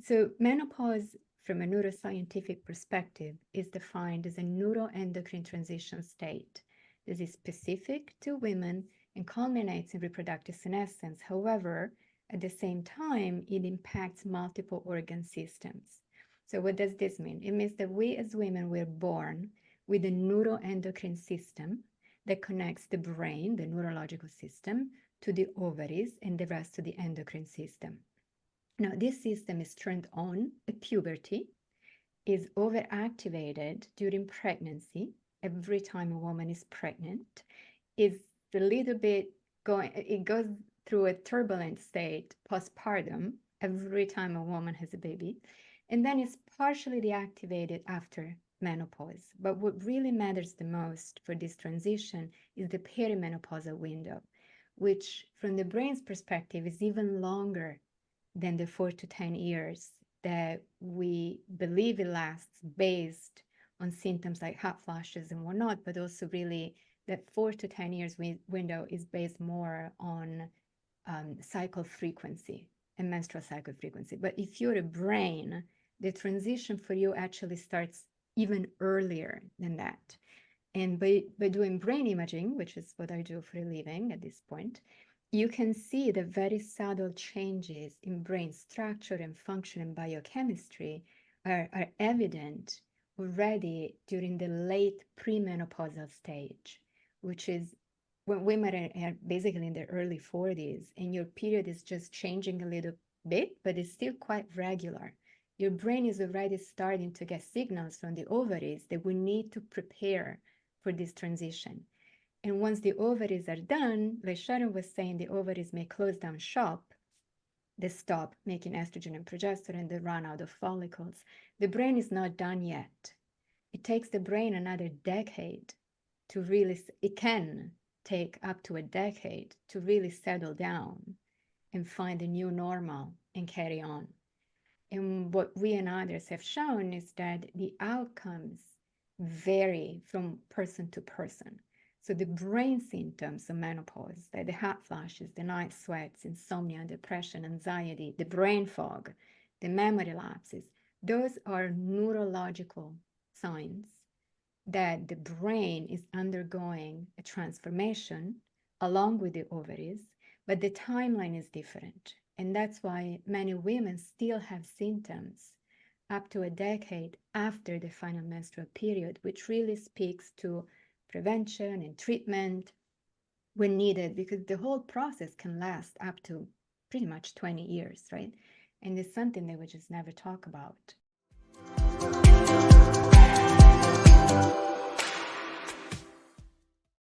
So menopause, from a neuroscientific perspective, is defined as a neuroendocrine transition state. This is specific to women and culminates in reproductive senescence. However, at the same time, it impacts multiple organ systems. So what does this mean? It means that we as women were born with a neuroendocrine system that connects the brain, the neurological system, to the ovaries and the rest to the endocrine system. Now, this system is turned on at puberty, is overactivated during pregnancy. Every time a woman is pregnant, is a little bit it goes through a turbulent state postpartum every time a woman has a baby, and then it's partially deactivated after menopause. But what really matters the most for this transition is the perimenopausal window, which from the brain's perspective is even longer than the 4 to 10 years that we believe it lasts based on symptoms like hot flashes and whatnot, but also really that 4 to 10 years window is based more on cycle frequency and menstrual cycle frequency. But if you're a brain, the transition for you actually starts even earlier than that. And by doing brain imaging, which is what I do for a living at this point, you can see the very subtle changes in brain structure and function and biochemistry are evident already during the late premenopausal stage, which is when women are basically in their early 40s and your period is just changing a little bit, but it's still quite regular. Your brain is already starting to get signals from the ovaries that we need to prepare for this transition. And once the ovaries are done, like Sharon was saying, the ovaries may close down shop. They stop making estrogen and progesterone, they run out of follicles. The brain is not done yet. It takes the brain another decade to really, it can take up to a decade to really settle down and find a new normal and carry on. And what we and others have shown is that the outcomes vary from person to person. So the brain symptoms of menopause, like the hot flashes, the night sweats, insomnia, depression, anxiety, the brain fog, the memory lapses, those are neurological signs that the brain is undergoing a transformation along with the ovaries, but the timeline is different. And that's why many women still have symptoms up to a decade after the final menstrual period, which really speaks to prevention and treatment when needed, because the whole process can last up to pretty much 20 years, right? And it's something that we just never talk about.